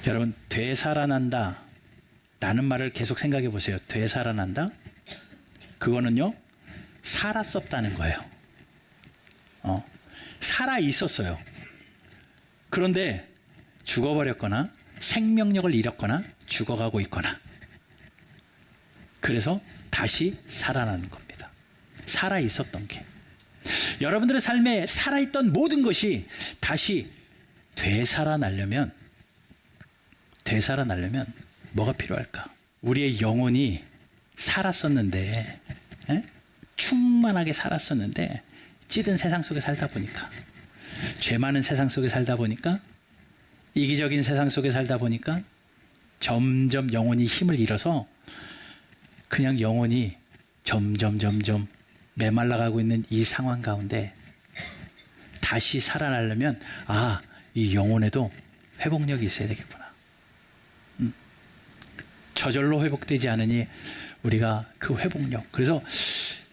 여러분, 되살아난다 라는 말을 계속 생각해 보세요. 되살아난다? 그거는요, 살았었다는 거예요. 살아 있었어요. 그런데 죽어버렸거나 생명력을 잃었거나 죽어가고 있거나, 그래서 다시 살아나는 겁니다. 살아 있었던 게. 여러분들의 삶에 살아있던 모든 것이 다시 되살아나려면 뭐가 필요할까? 우리의 영혼이 살았었는데, 충만하게 살았었는데, 찌든 세상 속에 살다 보니까, 죄 많은 세상 속에 살다 보니까, 이기적인 세상 속에 살다 보니까 점점 영혼이 힘을 잃어서 그냥 영혼이 점점 메말라가고 있는 이 상황 가운데 다시 살아나려면, 이 영혼에도 회복력이 있어야 되겠구나. 저절로 회복되지 않으니 우리가 그 회복력. 그래서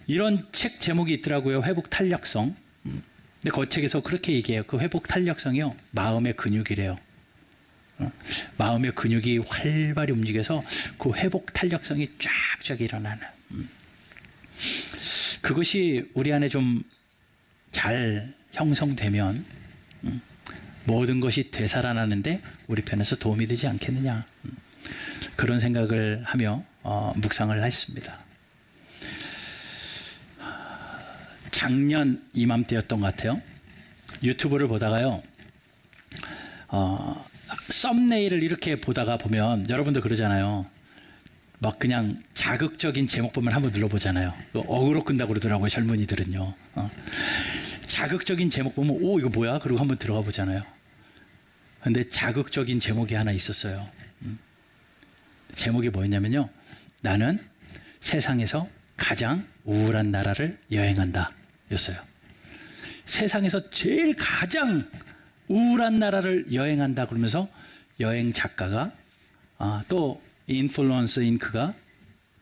이런 책 제목이 있더라고요. 회복 탄력성. 근데 그 책에서 그렇게 얘기해요. 그 회복 탄력성이요, 마음의 근육이래요. 마음의 근육이 활발히 움직여서 그 회복 탄력성이 쫙쫙 일어나는. 그것이 우리 안에 좀 잘 형성되면 모든 것이 되살아나는데 우리 편에서 도움이 되지 않겠느냐. 그런 생각을 하며 묵상을 했습니다. 작년 이맘때였던 것 같아요. 유튜브를 보다가요, 썸네일을 이렇게 보다가 보면 여러분도 그러잖아요. 막 그냥 자극적인 제목 보면 한번 눌러보잖아요. 어그로 끈다고 그러더라고요, 젊은이들은요. 자극적인 제목 보면 이거 뭐야? 그리고 한번 들어가 보잖아요. 근데 자극적인 제목이 하나 있었어요. 제목이 뭐였냐면요, 나는 세상에서 가장 우울한 나라를 여행한다 였어요. 세상에서 제일 가장 우울한 나라를 여행한다 그러면서 여행 작가가 또 인플루언서 잉크가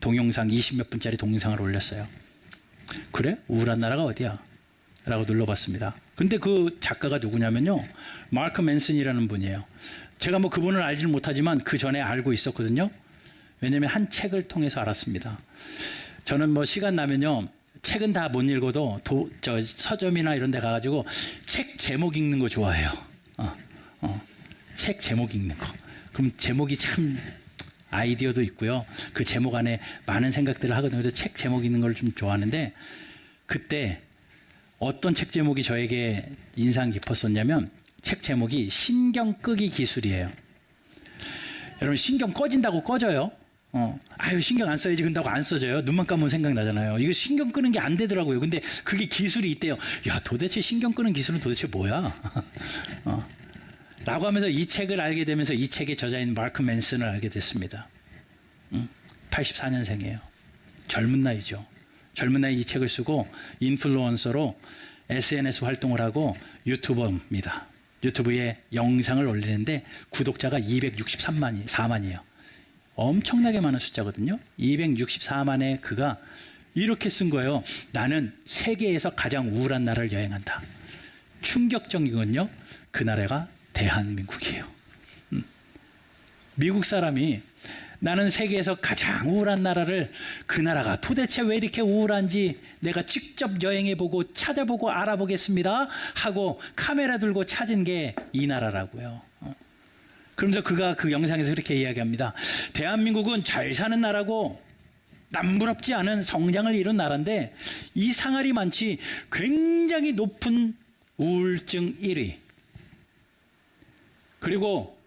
동영상 20몇 분짜리 동영상을 올렸어요. 그래? 우울한 나라가 어디야? 라고 눌러봤습니다. 근데 그 작가가 누구냐면요, 마크 맨슨이라는 분이에요. 제가 뭐 그분을 알지는 못하지만 그 전에 알고 있었거든요. 왜냐면 한 책을 통해서 알았습니다. 저는 뭐 시간 나면요, 책은 다 못 읽어도 서점이나 이런 데 가가지고 책 제목 읽는 거 좋아해요. 책 제목 읽는 거. 그럼 제목이 참 아이디어도 있고요. 그 제목 안에 많은 생각들을 하거든요. 그래서 책 제목 읽는 걸 좀 좋아하는데, 그때 어떤 책 제목이 저에게 인상 깊었었냐면, 책 제목이 신경 끄기 기술이에요. 여러분, 신경 꺼진다고 꺼져요? 신경 안 써야지 근다고 안 써져요? 눈만 감으면 생각나잖아요. 이거 신경 끄는 게 안 되더라고요. 근데 그게 기술이 있대요. 야, 도대체 신경 끄는 기술은 도대체 뭐야? 라고 하면서 이 책을 알게 되면서 이 책의 저자인 마크 맨슨을 알게 됐습니다. 84년생이에요. 젊은 나이죠. 젊은 나이 이 책을 쓰고 인플루언서로 SNS 활동을 하고 유튜버입니다. 유튜브에 영상을 올리는데 구독자가 264만이에요. 엄청나게 많은 숫자거든요. 264만의 그가 이렇게 쓴 거예요. 나는 세계에서 가장 우울한 나라를 여행한다. 충격적인 건요, 그 나라가 대한민국이에요. 미국 사람이 나는 세계에서 가장 우울한 나라를, 그 나라가 도대체 왜 이렇게 우울한지 내가 직접 여행해보고 찾아보고 알아보겠습니다 하고 카메라 들고 찾은 게 이 나라라고요. 그러면서 그가 그 영상에서 이렇게 이야기합니다. 대한민국은 잘 사는 나라고 남부럽지 않은 성장을 이룬 나라인데 이상할이 많지, 굉장히 높은 우울증 1위, 그리고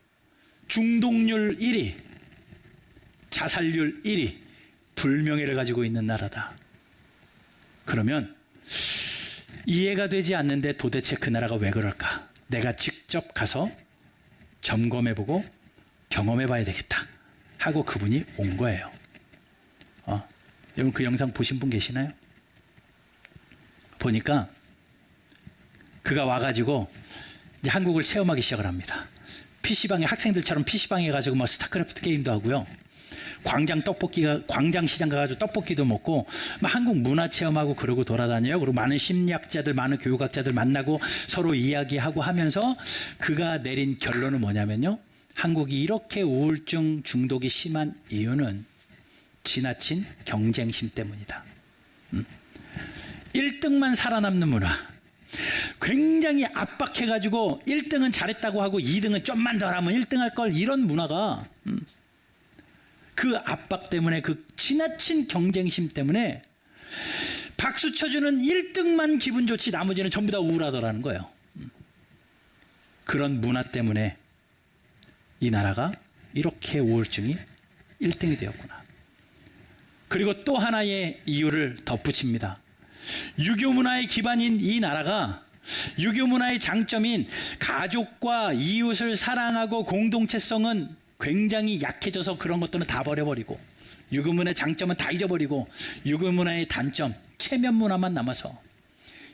중독률 1위, 자살률 1위, 불명예를 가지고 있는 나라다. 그러면 이해가 되지 않는데 도대체 그 나라가 왜 그럴까? 내가 직접 가서 점검해보고 경험해봐야 되겠다 하고 그분이 온 거예요. 여러분, 그 영상 보신 분 계시나요? 보니까 그가 와가지고 이제 한국을 체험하기 시작을 합니다. PC방에, 학생들처럼 PC방에 가지고 뭐 스타크래프트 게임도 하고요. 광장 시장 가가지고 떡볶이도 먹고 막 한국 문화 체험하고 그러고 돌아다녀요. 그리고 많은 심리학자들, 많은 교육학자들 만나고 서로 이야기하고 하면서 그가 내린 결론은 뭐냐면요. 한국이 이렇게 우울증 중독이 심한 이유는 지나친 경쟁심 때문이다. 1등만 살아남는 문화. 굉장히 압박해가지고 1등은 잘했다고 하고 2등은 좀만 더 하면 1등 할 걸, 이런 문화가 그 압박 때문에, 그 지나친 경쟁심 때문에 박수 쳐주는 1등만 기분 좋지 나머지는 전부 다 우울하더라는 거예요. 그런 문화 때문에 이 나라가 이렇게 우울증이 1등이 되었구나. 그리고 또 하나의 이유를 덧붙입니다. 유교 문화의 기반인 이 나라가, 유교 문화의 장점인 가족과 이웃을 사랑하고 공동체성은 굉장히 약해져서 그런 것들은 다 버려버리고, 유교 문화의 장점은 다 잊어버리고 유교 문화의 단점, 체면 문화만 남아서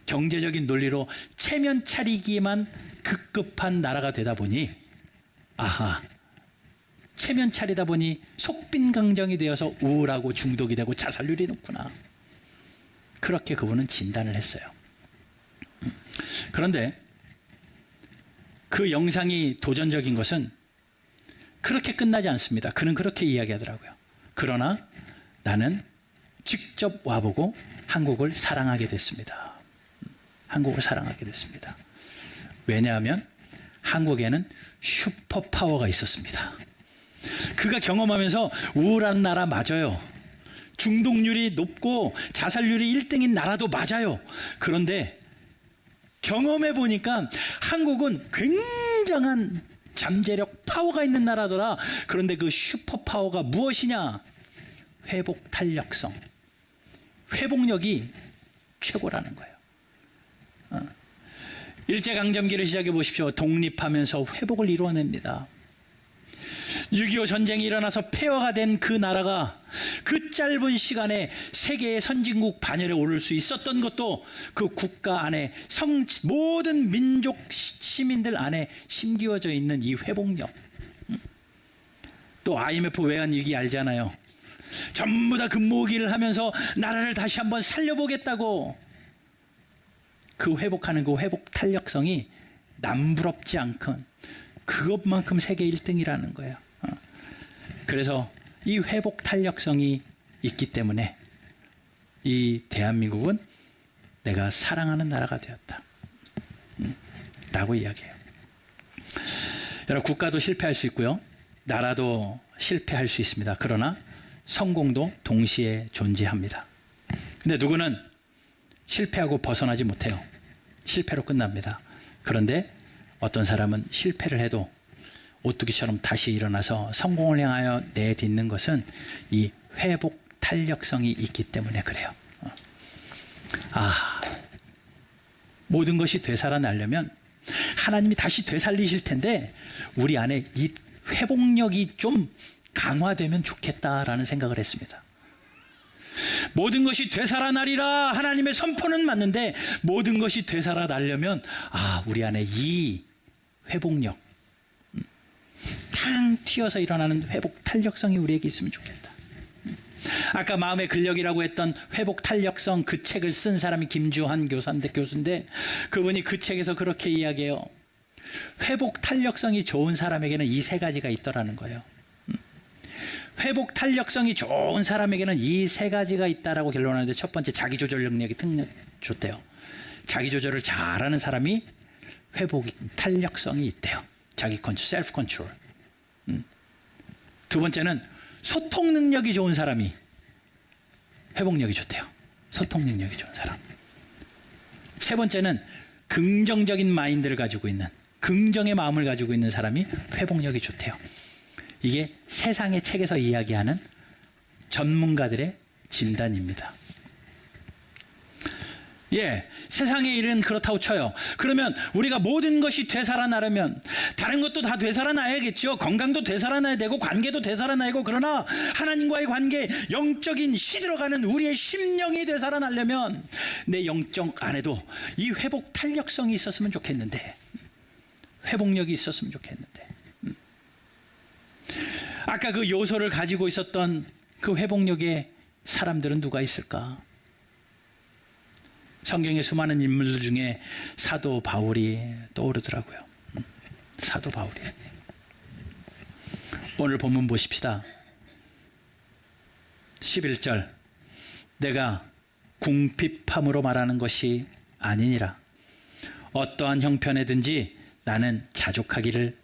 경제적인 논리로 체면 차리기만 급급한 나라가 되다 보니, 아하, 체면 차리다 보니 속빈강정이 되어서 우울하고 중독이 되고 자살률이 높구나. 그렇게 그분은 진단을 했어요. 그런데 그 영상이 도전적인 것은 그렇게 끝나지 않습니다. 그는 그렇게 이야기하더라고요. 그러나 나는 직접 와보고 한국을 사랑하게 됐습니다. 한국을 사랑하게 됐습니다. 왜냐하면 한국에는 슈퍼파워가 있었습니다. 그가 경험하면서 우울한 나라 맞아요. 중독률이 높고 자살률이 1등인 나라도 맞아요. 그런데 경험해 보니까 한국은 굉장한 잠재력, 파워가 있는 나라더라. 그런데 그 슈퍼파워가 무엇이냐? 회복 탄력성. 회복력이 최고라는 거예요. 일제강점기를 시작해 보십시오. 독립하면서 회복을 이루어냅니다. 6.25 전쟁이 일어나서 폐허가 된 그 나라가 그 짧은 시간에 세계의 선진국 반열에 오를 수 있었던 것도 그 국가 안에 모든 민족 시민들 안에 심기어져 있는 이 회복력. 또 IMF 외환위기 알잖아요. 전부 다 근무기를 하면서 나라를 다시 한번 살려보겠다고 그 회복하는 그 회복 탄력성이 남부럽지 않건 그것만큼 세계 1등이라는 거예요. 그래서 이 회복 탄력성이 있기 때문에 이 대한민국은 내가 사랑하는 나라가 되었다. 라고 이야기해요. 여러분, 국가도 실패할 수 있고요. 나라도 실패할 수 있습니다. 그러나 성공도 동시에 존재합니다. 근데 누구는 실패하고 벗어나지 못해요. 실패로 끝납니다. 그런데 어떤 사람은 실패를 해도 오뚜기처럼 다시 일어나서 성공을 향하여 내딛는 것은 이 회복 탄력성이 있기 때문에 그래요. 모든 것이 되살아나려면 하나님이 다시 되살리실 텐데 우리 안에 이 회복력이 좀 강화되면 좋겠다라는 생각을 했습니다. 모든 것이 되살아나리라 하나님의 선포는 맞는데 모든 것이 되살아나려면 우리 안에 이 회복력, 탕 튀어서 일어나는 회복 탄력성이 우리에게 있으면 좋겠다. 아까 마음의 근력이라고 했던 회복 탄력성, 그 책을 쓴 사람이 김주환 교수인데 그분이 그 책에서 그렇게 이야기해요. 회복 탄력성이 좋은 사람에게는 이 세 가지가 있더라는 거예요. 회복 탄력성이 좋은 사람에게는 이 세 가지가 있다라고 결론하는데, 첫 번째, 자기 조절 능력이 좋대요. 자기 조절을 잘하는 사람이 회복 탄력성이 있대요. 자기 컨트롤, 셀프 컨트롤. 두 번째는 소통 능력이 좋은 사람이 회복력이 좋대요. 소통 능력이 좋은 사람. 세 번째는 긍정적인 마인드를 가지고 있는, 긍정의 마음을 가지고 있는 사람이 회복력이 좋대요. 이게 세상의 책에서 이야기하는 전문가들의 진단입니다. 세상의 일은 그렇다고 쳐요. 그러면 우리가 모든 것이 되살아나려면 다른 것도 다 되살아나야겠죠. 건강도 되살아나야 되고 관계도 되살아나야 되고, 그러나 하나님과의 관계, 영적인 시들어가는 우리의 심령이 되살아나려면 내 영적 안에도 이 회복 탄력성이 있었으면 좋겠는데, 회복력이 있었으면 좋겠는데, 아까 그 요소를 가지고 있었던 그 회복력의 사람들은 누가 있을까? 성경의 수많은 인물들 중에 사도 바울이 떠오르더라고요. 사도 바울이. 오늘 본문 보십시다. 11절. 내가 궁핍함으로 말하는 것이 아니니라. 어떠한 형편에든지 나는 자족하기를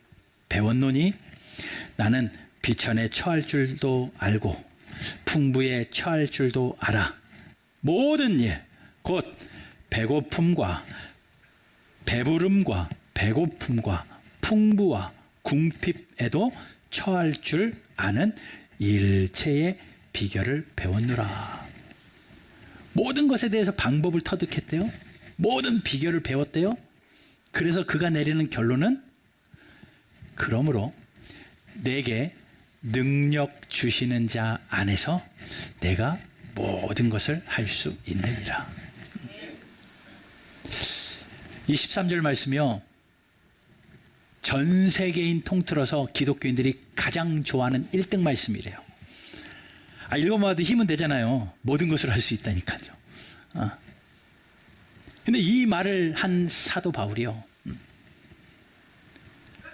배웠노니 나는 비천에 처할 줄도 알고 풍부에 처할 줄도 알아. 모든 일, 곧 배고픔과 배부름과 배고픔과 풍부와 궁핍에도 처할 줄 아는 일체의 비결을 배웠노라. 모든 것에 대해서 방법을 터득했대요. 모든 비결을 배웠대요. 그래서 그가 내리는 결론은 그러므로 내게 능력 주시는 자 안에서 내가 모든 것을 할 수 있느니라. 23절 말씀이요. 전 세계인 통틀어서 기독교인들이 가장 좋아하는 1등 말씀이래요. 읽어봐도 힘은 되잖아요. 모든 것을 할 수 있다니까요. 근데 이 말을 한 사도 바울이요.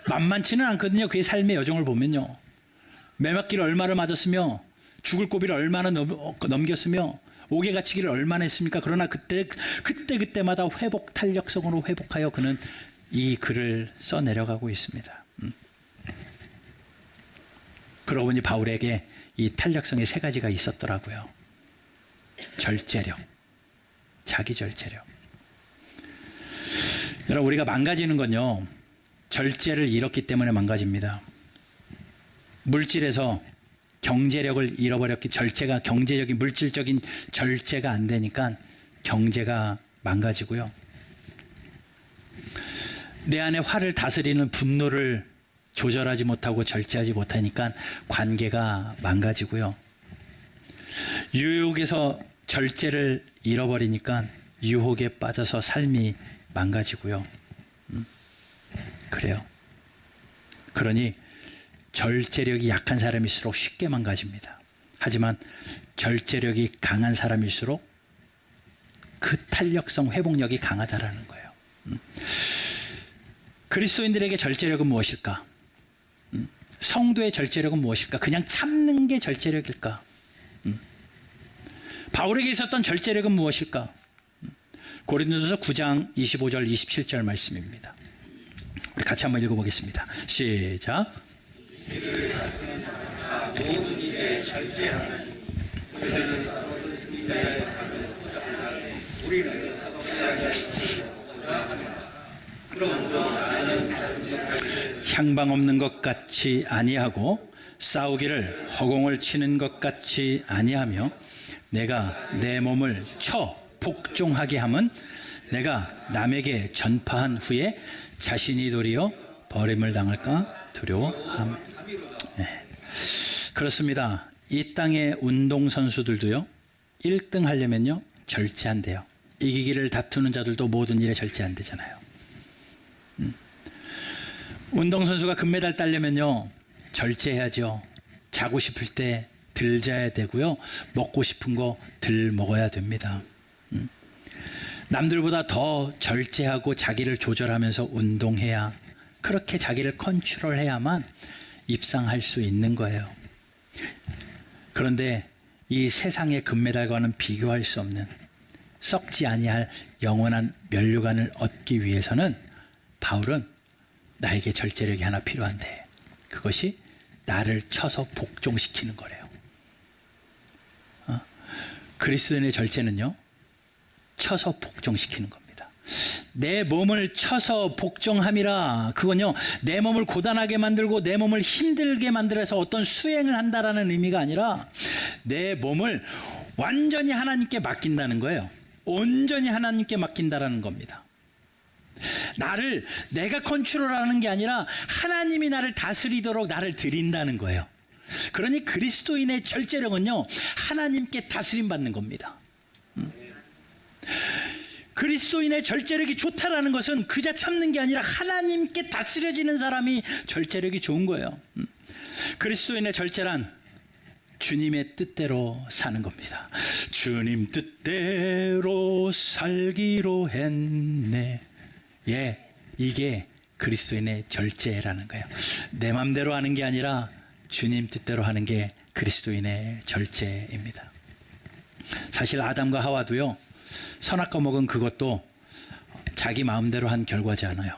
만만치는 않거든요. 그의 삶의 여정을 보면요. 매맞기를 얼마나 맞았으며 죽을 고비를 얼마나 넘겼으며 옥에 갇히기를 얼마나 했습니까? 그러나 그때마다 회복 탄력성으로 회복하여 그는 이 글을 써 내려가고 있습니다. 그러고 보니 바울에게 이 탄력성의 세 가지가 있었더라고요. 절제력, 자기 절제력. 여러분, 우리가 망가지는 건요, 절제를 잃었기 때문에 망가집니다. 물질에서 경제력을 잃어버렸기, 절제가 경제적인 물질적인 절제가 안 되니까 경제가 망가지고요. 내 안에 화를 다스리는 분노를 조절하지 못하고 절제하지 못하니까 관계가 망가지고요. 유혹에서 절제를 잃어버리니까 유혹에 빠져서 삶이 망가지고요. 그래요. 그러니 절제력이 약한 사람일수록 쉽게 망가집니다. 하지만 절제력이 강한 사람일수록 그 탄력성, 회복력이 강하다라는 거예요. 그리스도인들에게 절제력은 무엇일까? 성도의 절제력은 무엇일까? 그냥 참는 게 절제력일까? 바울에게 있었던 절제력은 무엇일까? 고린도전서 9장 25절 27절 말씀입니다. 우리 같이 한번 읽어보겠습니다. 시작. 향방 없는 것 같이 아니하고 싸우기를 허공을 치는 것 같이 아니하며 내가 내 몸을 쳐 복종하게 함은 내가 남에게 전파한 후에 자신이 도리어 버림을 당할까 두려워함. 네. 그렇습니다. 이 땅의 운동선수들도요, 1등 하려면요, 절제한대요. 이기기를 다투는 자들도 모든 일에 절제 안 되잖아요. 운동선수가 금메달 따려면요, 절제해야죠. 자고 싶을 때 덜 자야 되고요, 먹고 싶은 거 덜 먹어야 됩니다. 남들보다 더 절제하고 자기를 조절하면서 운동해야, 그렇게 자기를 컨트롤해야만 입상할 수 있는 거예요. 그런데 이 세상의 금메달과는 비교할 수 없는 썩지 아니할 영원한 면류관을 얻기 위해서는 바울은 나에게 절제력이 하나 필요한데 그것이 나를 쳐서 복종시키는 거래요. 그리스도인의 절제는요, 쳐서 복종시키는 겁니다. 내 몸을 쳐서 복종함이라, 그건요, 내 몸을 고단하게 만들고 내 몸을 힘들게 만들어서 어떤 수행을 한다라는 의미가 아니라 내 몸을 완전히 하나님께 맡긴다는 거예요. 온전히 하나님께 맡긴다라는 겁니다. 나를 내가 컨트롤하는 게 아니라 하나님이 나를 다스리도록 나를 드린다는 거예요. 그러니 그리스도인의 절제력은요, 하나님께 다스림 받는 겁니다. 그리스도인의 절제력이 좋다라는 것은 그저 참는 게 아니라 하나님께 다스려지는 사람이 절제력이 좋은 거예요. 그리스도인의 절제란 주님의 뜻대로 사는 겁니다. 주님 뜻대로 살기로 했네. 예, 이게 그리스도인의 절제라는 거예요. 내 맘대로 하는 게 아니라 주님 뜻대로 하는 게 그리스도인의 절제입니다. 사실 아담과 하와도요, 선악과 먹은 그것도 자기 마음대로 한 결과지 않아요.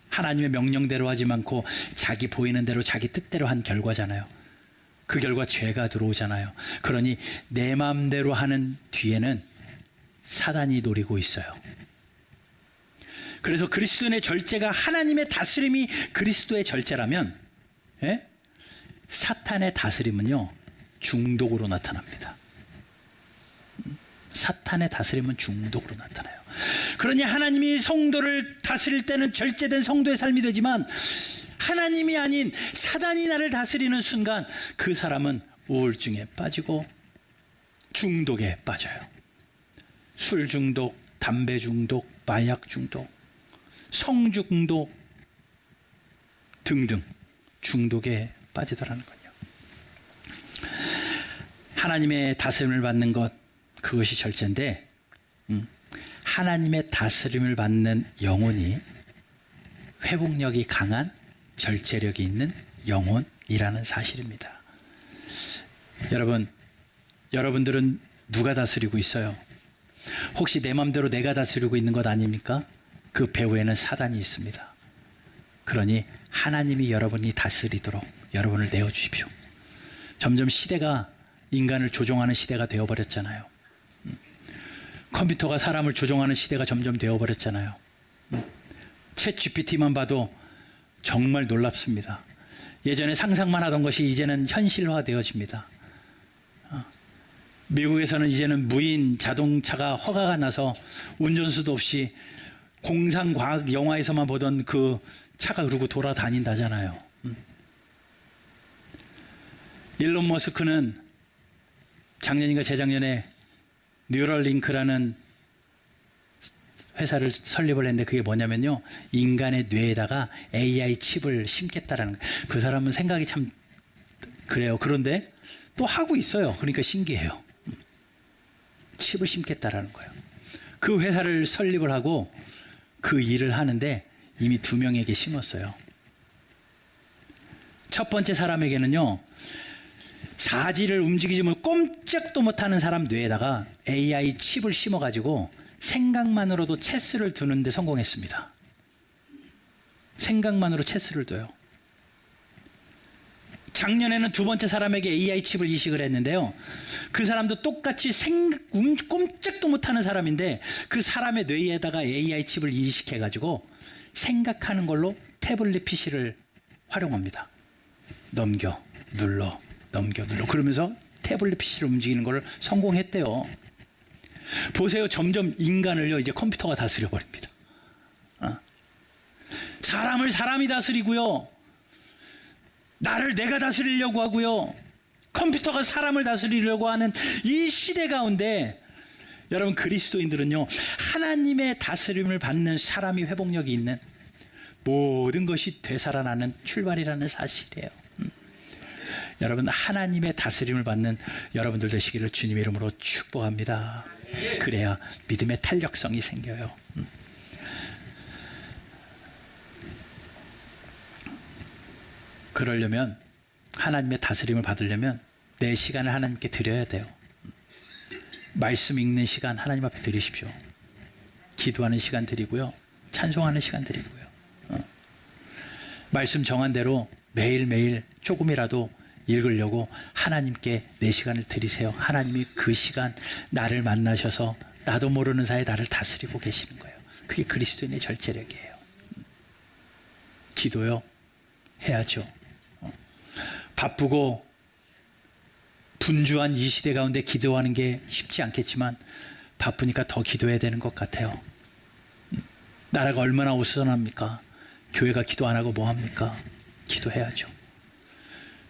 하나님의 명령대로 하지 않고 자기 보이는 대로 자기 뜻대로 한 결과잖아요. 그 결과 죄가 들어오잖아요. 그러니 내 마음대로 하는 뒤에는 사단이 노리고 있어요. 그래서 그리스도인의 절제가 하나님의 다스림이 그리스도의 절제라면, 예? 사탄의 다스림은요, 중독으로 나타납니다. 사탄의 다스림은 중독으로 나타나요. 그러니 하나님이 성도를 다스릴 때는 절제된 성도의 삶이 되지만, 하나님이 아닌 사단이 나를 다스리는 순간 그 사람은 우울증에 빠지고 중독에 빠져요. 술 중독, 담배 중독, 마약 중독, 성 중독 등등 중독에 빠지더라는 거죠. 하나님의 다스림을 받는 것, 그것이 절제인데, 하나님의 다스림을 받는 영혼이 회복력이 강한 절제력이 있는 영혼이라는 사실입니다. 여러분들은 누가 다스리고 있어요? 혹시 내 맘대로 내가 다스리고 있는 것 아닙니까? 그 배후에는 사단이 있습니다. 그러니 하나님이 여러분이 다스리도록 여러분을 내어주십시오. 점점 시대가 인간을 조종하는 시대가 되어버렸잖아요. 컴퓨터가 사람을 조종하는 시대가 점점 되어버렸잖아요. 챗 GPT만 봐도 정말 놀랍습니다. 예전에 상상만 하던 것이 이제는 현실화되어집니다. 미국에서는 이제는 무인 자동차가 허가가 나서 운전수도 없이 공상과학 영화에서만 보던 그 차가 그러고 돌아다닌다잖아요. 일론 머스크는 작년인가 재작년에 뉴럴링크라는 회사를 설립을 했는데, 그게 뭐냐면요, 인간의 뇌에다가 AI 칩을 심겠다라는 거예요. 그 사람은 생각이 참 그래요. 그런데 또 하고 있어요. 그러니까 신기해요. 칩을 심겠다라는 거예요. 그 회사를 설립을 하고 그 일을 하는데 이미 2명에게 심었어요. 첫 번째 사람에게는요, 사지를 움직이지 못하고 꼼짝도 못하는 사람 뇌에다가 AI 칩을 심어가지고 생각만으로도 체스를 두는데 성공했습니다. 생각만으로 체스를 둬요. 작년에는 두 번째 사람에게 AI 칩을 이식을 했는데요, 그 사람도 똑같이 꼼짝도 못하는 사람인데 그 사람의 뇌에다가 AI 칩을 이식해가지고 생각하는 걸로 태블릿 PC를 활용합니다. 넘겨 눌러 넘겨 눌러 그러면서 태블릿 PC를 움직이는 걸 성공했대요. 보세요. 점점 인간을요, 이제 컴퓨터가 다스려 버립니다. 사람을 사람이 다스리고요, 나를 내가 다스리려고 하고요, 컴퓨터가 사람을 다스리려고 하는 이 시대 가운데 여러분, 그리스도인들은요, 하나님의 다스림을 받는 사람이 회복력이 있는 모든 것이 되살아나는 출발이라는 사실이에요. 여러분, 하나님의 다스림을 받는 여러분들 되시기를 주님의 이름으로 축복합니다. 그래야 믿음의 탄력성이 생겨요. 그러려면, 하나님의 다스림을 받으려면 내 시간을 하나님께 드려야 돼요. 말씀 읽는 시간 하나님 앞에 드리십시오. 기도하는 시간 드리고요, 찬송하는 시간 드리고요, 말씀 정한 대로 매일매일 조금이라도 읽으려고 하나님께 내 시간을 드리세요. 하나님이 그 시간 나를 만나셔서 나도 모르는 사이에 나를 다스리고 계시는 거예요. 그게 그리스도인의 절제력이에요. 기도요, 해야죠. 바쁘고 분주한 이 시대 가운데 기도하는 게 쉽지 않겠지만 바쁘니까 더 기도해야 되는 것 같아요. 나라가 얼마나 우선합니까? 교회가 기도 안 하고 뭐 합니까? 기도해야죠.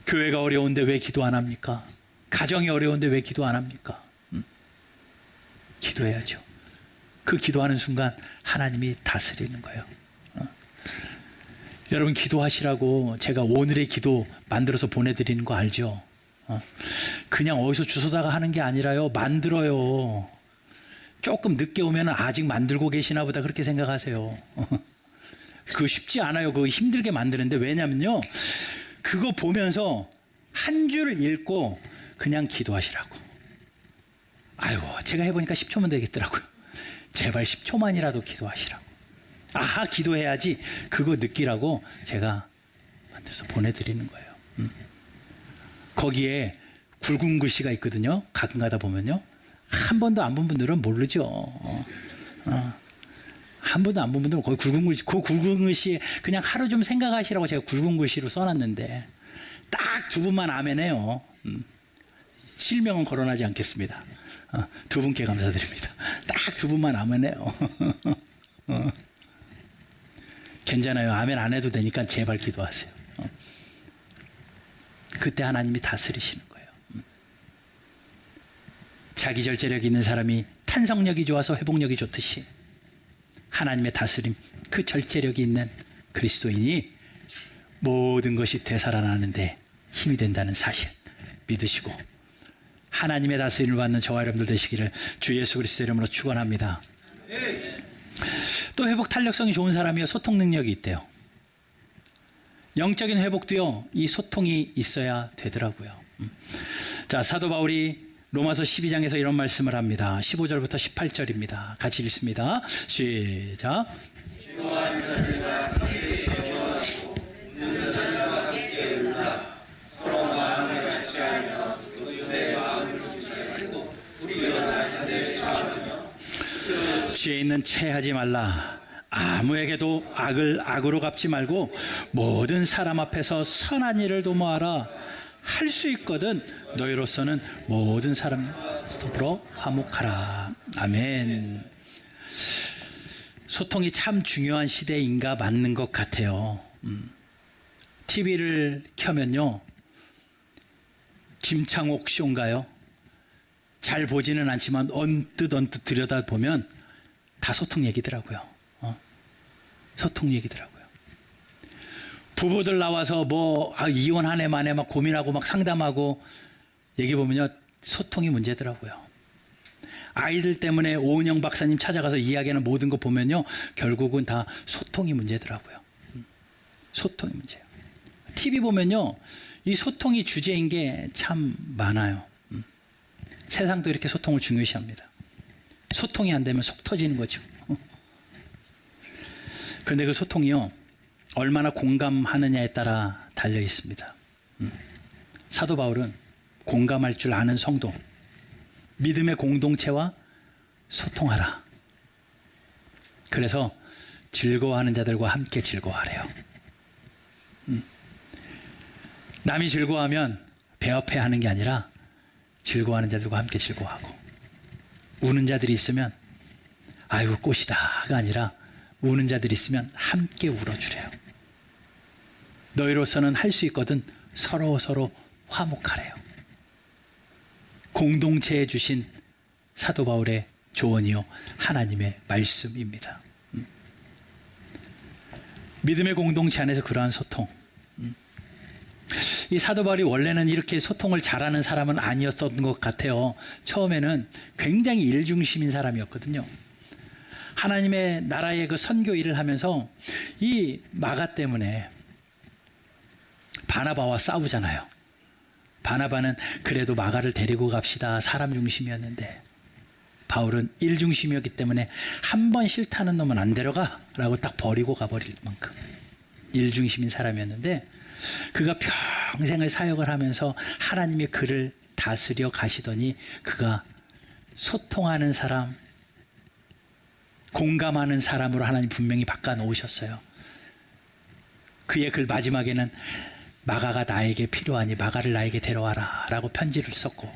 교회가 어려운데 왜 기도 안 합니까? 가정이 어려운데 왜 기도 안 합니까? 기도해야죠. 그 기도하는 순간 하나님이 다스리는 거예요. 여러분 기도하시라고 제가 오늘의 기도 만들어서 보내드리는 거 알죠? 그냥 어디서 주워다가 하는 게 아니라요. 만들어요. 조금 늦게 오면 아직 만들고 계시나 보다 그렇게 생각하세요. 그거 쉽지 않아요. 그거 힘들게 만드는데 왜냐면요. 그거 보면서 한 줄 읽고 그냥 기도하시라고. 아유, 제가 해보니까 10초면 되겠더라고요. 제발 10초만이라도 기도하시라고. 아하, 기도해야지. 그거 느끼라고 제가 만들어서 보내드리는 거예요. 거기에 굵은 글씨가 있거든요. 가끔 가다 보면요. 한 번도 안 본 분들은 모르죠. 한 번도 안 본 분들은 거기 굵은 글씨, 그 굵은 글씨에 그냥 하루 좀 생각하시라고 제가 굵은 글씨로 써놨는데 딱 두 분만 아멘해요. 실명은 거론하지 않겠습니다. 두 분께 감사드립니다. 딱 두 분만 아멘해요. 괜찮아요. 아멘 안 해도 되니까 제발 기도하세요. 그때 하나님이 다스리시는 거예요. 자기 절제력이 있는 사람이 탄성력이 좋아서 회복력이 좋듯이 하나님의 다스림, 그 절제력이 있는 그리스도인이 모든 것이 되살아나는데 힘이 된다는 사실 믿으시고 하나님의 다스림을 받는 저와 여러분들 되시기를 주 예수 그리스도 이름으로 축원합니다. 또 회복 탄력성이 좋은 사람이요 소통 능력이 있대요. 영적인 회복도요 이 소통이 있어야 되더라고요. 자, 사도 바울이 로마서 12장에서 이런 말씀을 합니다. 15절부터 18절입니다. 같이 읽습니다. 시작. 지혜 있는 채 하지 말라. 아무에게도 악을 악으로 갚지 말고 모든 사람 앞에서 선한 일을 도모하라. 할 수 있거든 너희로서는 모든 사람 스톱으로 화목하라. 아멘. 소통이 참 중요한 시대인가 맞는 것 같아요. TV를 켜면요 김창옥 쇼인가요? 잘 보지는 않지만 언뜻 들여다보면 다 소통 얘기더라고요. 소통 얘기더라고요. 부부들 나와서 이혼 한 해 만에 막 고민하고 막 상담하고 얘기 보면요 소통이 문제더라고요. 아이들 때문에 오은영 박사님 찾아가서 이야기하는 모든 거 보면요 결국은 다 소통이 문제더라고요. 소통이 문제예요. TV 보면요 이 소통이 주제인 게 참 많아요. 세상도 이렇게 소통을 중요시합니다. 소통이 안 되면 속 터지는 거죠. 그런데 그 소통이요 얼마나 공감하느냐에 따라 달려 있습니다. 사도 바울은 공감할 줄 아는 성도, 믿음의 공동체와 소통하라. 그래서 즐거워하는 자들과 함께 즐거워하래요. 남이 즐거워하면 배업해야 하는 게 아니라 즐거워하는 자들과 함께 즐거워하고, 우는 자들이 있으면 아이고 꽃이다가 아니라 우는 자들이 있으면 함께 울어주래요. 너희로서는 할 수 있거든 서로 화목하래요. 공동체에 주신 사도 바울의 조언이요 하나님의 말씀입니다. 믿음의 공동체 안에서 그러한 소통. 이 사도 바울이 원래는 이렇게 소통을 잘하는 사람은 아니었던 것 같아요. 처음에는 굉장히 일중심인 사람이었거든요. 하나님의 나라의 그 선교 일을 하면서 이 마가 때문에 바나바와 싸우잖아요. 바나바는 그래도 마가를 데리고 갑시다 사람 중심이었는데 바울은 일 중심이었기 때문에 한 번 싫다는 놈은 안 데려가 라고 딱 버리고 가버릴 만큼 일 중심인 사람이었는데 그가 평생을 사역을 하면서 하나님의 그를 다스려 가시더니 그가 소통하는 사람, 공감하는 사람으로 하나님 분명히 바꿔 놓으셨어요. 그의 글 마지막에는 마가가 나에게 필요하니 마가를 나에게 데려와라 라고 편지를 썼고,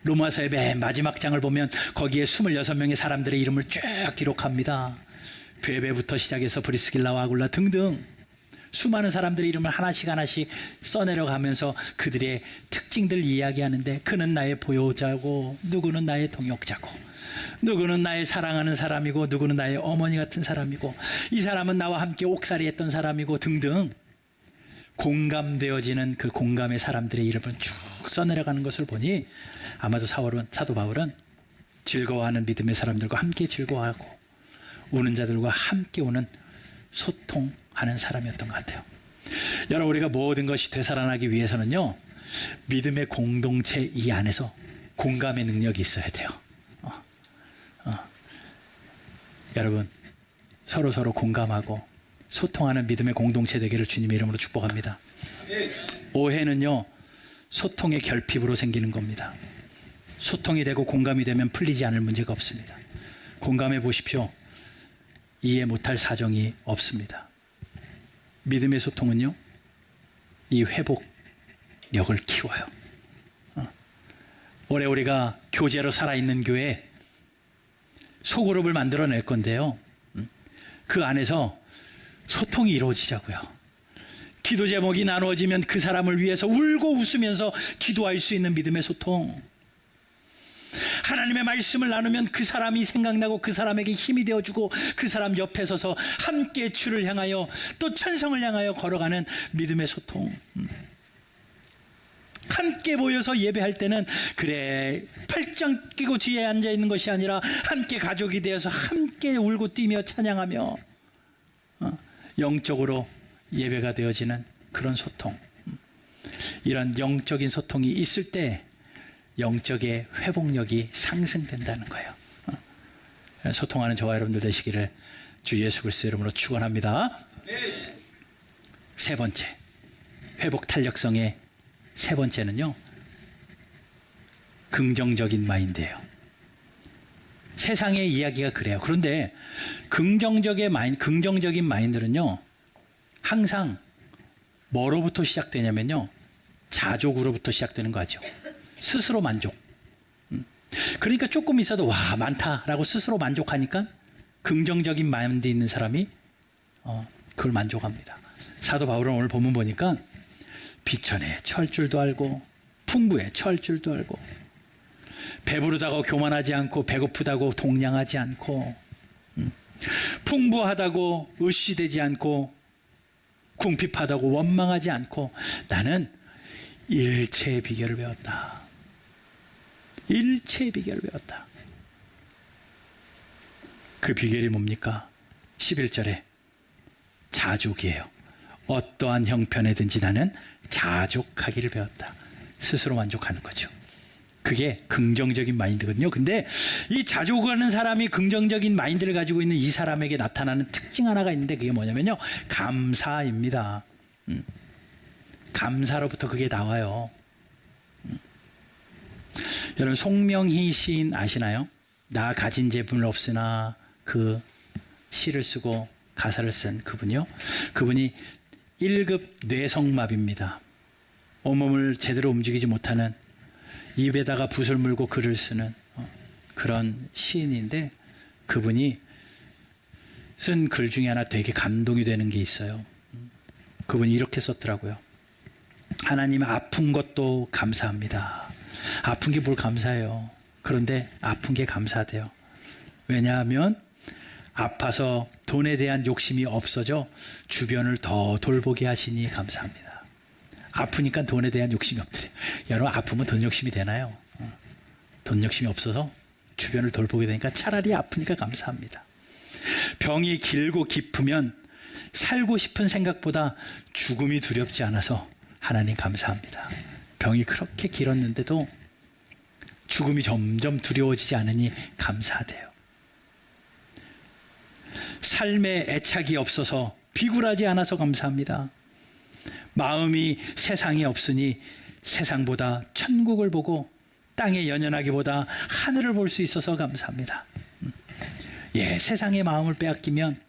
로마서의 맨 마지막 장을 보면 거기에 26명의 사람들의 이름을 쭉 기록합니다. 베베부터 시작해서 브리스길라와 아굴라 등등 수많은 사람들의 이름을 하나씩 하나씩 써내려가면서 그들의 특징들 이야기하는데, 그는 나의 보호자고, 누구는 나의 동역자고, 누구는 나의 사랑하는 사람이고, 누구는 나의 어머니 같은 사람이고, 이 사람은 나와 함께 옥살이 했던 사람이고 등등, 공감되어지는 그 공감의 사람들의 이름을 쭉 써내려가는 것을 보니 아마도 사도 바울은 즐거워하는 믿음의 사람들과 함께 즐거워하고 우는 자들과 함께 우는 소통하는 사람이었던 것 같아요. 여러분, 우리가 모든 것이 되살아나기 위해서는요, 믿음의 공동체 이 안에서 공감의 능력이 있어야 돼요. 여러분, 서로 공감하고 소통하는 믿음의 공동체 되기를 주님의 이름으로 축복합니다. 오해는요, 소통의 결핍으로 생기는 겁니다. 소통이 되고 공감이 되면 풀리지 않을 문제가 없습니다. 공감해 보십시오. 이해 못할 사정이 없습니다. 믿음의 소통은요, 이 회복력을 키워요. 올해 우리가 교제로 살아있는 교회 소그룹을 만들어낼 건데요, 그 안에서 소통이 이루어지자고요. 기도 제목이 나누어지면 그 사람을 위해서 울고 웃으면서 기도할 수 있는 믿음의 소통. 하나님의 말씀을 나누면 그 사람이 생각나고 그 사람에게 힘이 되어주고 그 사람 옆에 서서 함께 주를 향하여 또 천성을 향하여 걸어가는 믿음의 소통. 함께 모여서 예배할 때는 그래 팔짱 끼고 뒤에 앉아있는 것이 아니라 함께 가족이 되어서 함께 울고 뛰며 찬양하며 영적으로 예배가 되어지는 그런 소통. 이런 영적인 소통이 있을 때 영적의 회복력이 상승된다는 거예요. 소통하는 저와 여러분들 되시기를 주 예수 그리스도 이름으로 축원합니다. 세 번째, 회복 탄력성의 세 번째는요, 긍정적인 마인드예요. 세상의 이야기가 그래요. 그런데 긍정적인 마인드는요, 항상 뭐로부터 시작되냐면요, 자족으로부터 시작되는 거죠. 스스로 만족. 그러니까 조금 있어도 와 많다라고 스스로 만족하니까 긍정적인 마인드 있는 사람이 그걸 만족합니다. 사도 바울은 오늘 본문 보니까 비천에 처할 줄도 알고 풍부에 처할 줄도 알고 배부르다고 교만하지 않고 배고프다고 동냥하지 않고 풍부하다고 의시되지 않고 궁핍하다고 원망하지 않고 나는 일체의 비결을 배웠다. 일체의 비결을 배웠다. 그 비결이 뭡니까? 11절에 자족이에요. 어떠한 형편에든지 나는 자족하기를 배웠다. 스스로 만족하는 거죠. 그게 긍정적인 마인드거든요. 근데 이 자족하는 사람이 긍정적인 마인드를 가지고 있는 이 사람에게 나타나는 특징 하나가 있는데 그게 뭐냐면요, 감사입니다. 감사로부터 그게 나와요. 여러분, 송명희 시인 아시나요? 나 가진 재물 없으나 그 시를 쓰고 가사를 쓴 그분이요. 그분이 1급 뇌성마비입니다. 온몸을 제대로 움직이지 못하는, 입에다가 붓을 물고 글을 쓰는 그런 시인인데, 그분이 쓴 글 중에 하나 되게 감동이 되는 게 있어요. 그분이 이렇게 썼더라고요. 하나님, 아픈 것도 감사합니다. 아픈 게 뭘 감사해요. 그런데 아픈 게 감사돼요. 왜냐하면 아파서 돈에 대한 욕심이 없어져 주변을 더 돌보게 하시니 감사합니다. 아프니까 돈에 대한 욕심이 없더래요. 여러분, 아프면 돈 욕심이 되나요? 돈 욕심이 없어서 주변을 돌보게 되니까 차라리 아프니까 감사합니다. 병이 길고 깊으면 살고 싶은 생각보다 죽음이 두렵지 않아서 하나님 감사합니다. 병이 그렇게 길었는데도 죽음이 점점 두려워지지 않으니 감사하대요. 삶에 애착이 없어서 비굴하지 않아서 감사합니다. 마음이 세상에 없으니 세상보다 천국을 보고 땅에 연연하기보다 하늘을 볼 수 있어서 감사합니다. 세상의 마음을 빼앗기면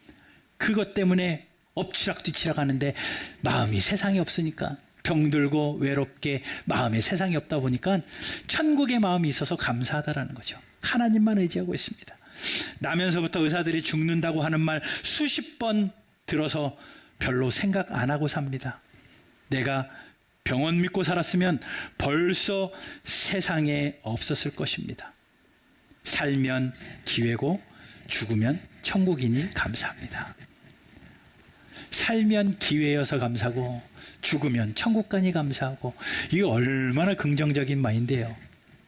그것 때문에 엎치락뒤치락 하는데 마음이 세상에 없으니까 병들고 외롭게 마음에 세상이 없다 보니까 천국의 마음이 있어서 감사하다라는 거죠. 하나님만 의지하고 있습니다. 나면서부터 의사들이 죽는다고 하는 말 수십 번 들어서 별로 생각 안 하고 삽니다. 내가 병원 믿고 살았으면 벌써 세상에 없었을 것입니다. 살면 기회고 죽으면 천국이니 감사합니다. 살면 기회여서 감사하고 죽으면 천국 가니 감사하고, 이게 얼마나 긍정적인 마인드예요.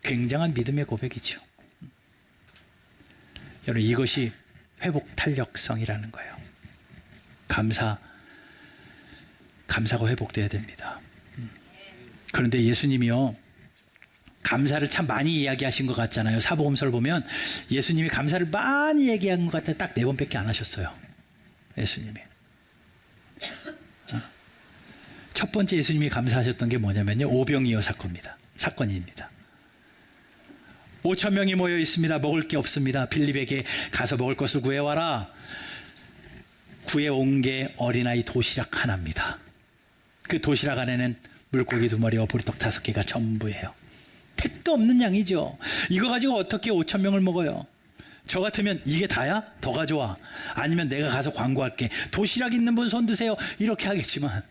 굉장한 믿음의 고백이죠. 여러분, 이것이 회복 탄력성이라는 거예요. 감사가 회복돼야 됩니다. 그런데 예수님이요, 감사를 참 많이 이야기하신 것 같잖아요. 사복음서를 보면 예수님이 감사를 많이 얘기한 것 같아. 딱 4번밖에 안 하셨어요. 예수님이. 첫 번째 예수님이 감사하셨던 게 뭐냐면요, 오병이어 사건입니다. 5,000명이 모여 있습니다. 먹을 게 없습니다. 빌립에게 가서 먹을 것을 구해와라. 구해온 게 어린아이 도시락 하나입니다. 그 도시락 안에는 물고기 2마리와 보리떡 5개가 전부예요. 택도 없는 양이죠. 이거 가지고 어떻게 5,000명을 먹어요? 저 같으면 이게 다야? 더 가져와. 아니면 내가 가서 광고할게. 도시락 있는 분 손 드세요. 이렇게 하겠지만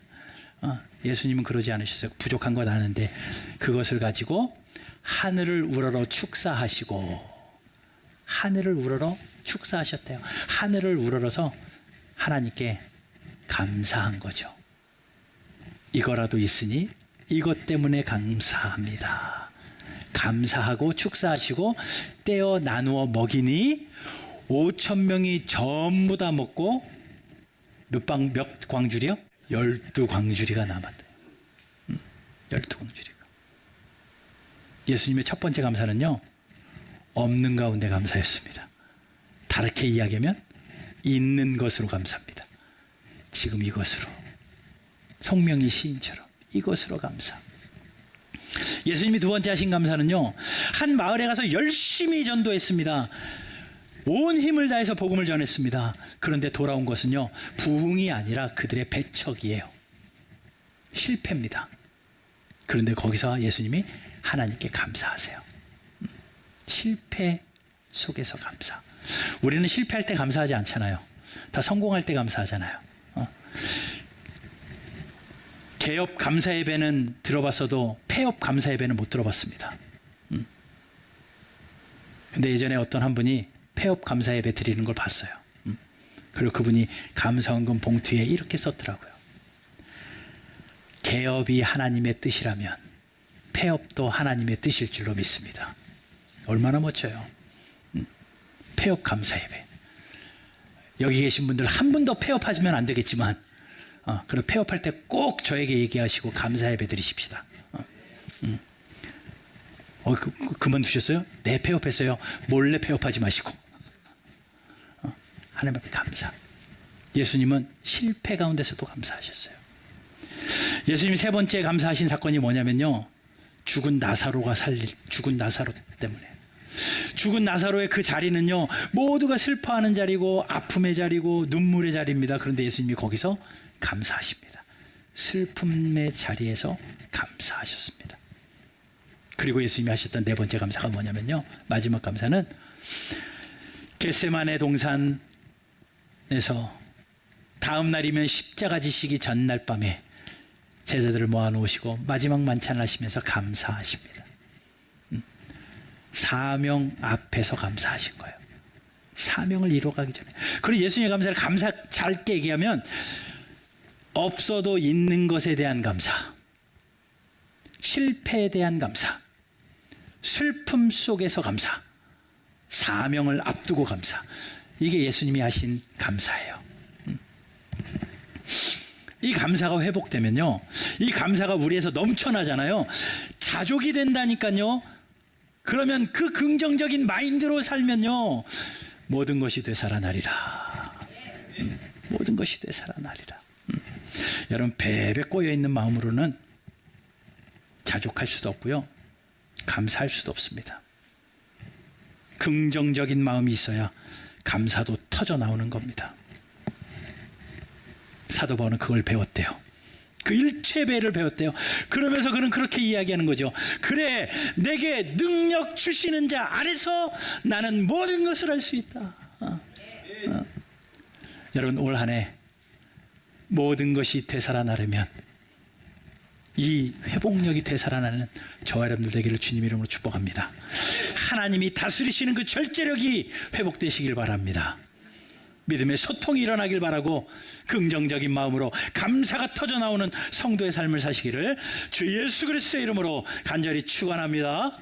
예수님은 그러지 않으셨어요. 부족한 것 아는데 그것을 가지고 하늘을 우러러 축사하셨대요. 하늘을 우러러서 하나님께 감사한 거죠. 이거라도 있으니 이것 때문에 감사합니다. 감사하고 축사하시고 떼어 나누어 먹이니 5,000명이 전부 다 먹고 몇 광주리요? 12광주리가 남았대요. 12광주리가. 예수님의 첫 번째 감사는요, 없는 가운데 감사였습니다. 다르게 이야기하면 있는 것으로 감사합니다. 지금 이것으로, 송명희 시인처럼 이것으로 감사. 예수님이 두 번째 하신 감사는요, 한 마을에 가서 열심히 전도했습니다. 온 힘을 다해서 복음을 전했습니다. 그런데 돌아온 것은요, 부흥이 아니라 그들의 배척이에요. 실패입니다. 그런데 거기서 예수님이 하나님께 감사하세요. 실패 속에서 감사. 우리는 실패할 때 감사하지 않잖아요. 다 성공할 때 감사하잖아요. 개업 감사 예배는 들어봤어도 폐업 감사 예배는 못 들어봤습니다. 근데 예전에 어떤 한 분이 폐업 감사 예배 드리는 걸 봤어요. 그리고 그분이 감사원금 봉투에 이렇게 썼더라고요. 개업이 하나님의 뜻이라면 폐업도 하나님의 뜻일 줄로 믿습니다. 얼마나 멋져요. 폐업 감사 예배. 여기 계신 분들 한 분도 폐업하시면 안 되겠지만, 그럼 폐업할 때 꼭 저에게 얘기하시고 감사 예배 드리십시다. 그만두셨어요? 네, 폐업했어요. 몰래 폐업하지 마시고. 하나님 앞에 감사. 예수님은 실패 가운데서도 감사하셨어요. 예수님이 세 번째 감사하신 사건이 뭐냐면요, 죽은 나사로 때문에. 죽은 나사로의 그 자리는요, 모두가 슬퍼하는 자리고 아픔의 자리고 눈물의 자리입니다. 그런데 예수님이 거기서 감사하십니다. 슬픔의 자리에서 감사하셨습니다. 그리고 예수님이 하셨던 네 번째 감사가 뭐냐면요, 마지막 감사는 겟세마네 동산에서 다음 날이면 십자가 지시기 전날 밤에 제자들을 모아놓으시고 마지막 만찬을 하시면서 감사하십니다. 사명 앞에서 감사하신 거예요. 사명을 이루어가기 전에. 그리고 예수님의 감사를 짧게 얘기하면 없어도 있는 것에 대한 감사, 실패에 대한 감사, 슬픔 속에서 감사, 사명을 앞두고 감사. 이게 예수님이 하신 감사예요. 이 감사가 회복되면요, 이 감사가 우리에서 넘쳐나잖아요. 자족이 된다니까요. 그러면 그 긍정적인 마인드로 살면요, 모든 것이 되살아나리라. 모든 것이 되살아나리라. 여러분, 배배 꼬여있는 마음으로는 자족할 수도 없고요, 감사할 수도 없습니다. 긍정적인 마음이 있어야 감사도 터져 나오는 겁니다. 사도 바울은 그걸 배웠대요. 그 일체배를 배웠대요. 그러면서 그는 그렇게 이야기하는 거죠. 그래, 내게 능력 주시는 자 안에서 나는 모든 것을 할 수 있다. 여러분, 올 한 해 모든 것이 되살아나려면 이 회복력이 되살아나는 저와 여러분들 되기를 주님 이름으로 축복합니다. 하나님이 다스리시는 그 절제력이 회복되시길 바랍니다. 믿음의 소통이 일어나길 바라고 긍정적인 마음으로 감사가 터져나오는 성도의 삶을 사시기를 주 예수 그리스도의 이름으로 간절히 축원합니다.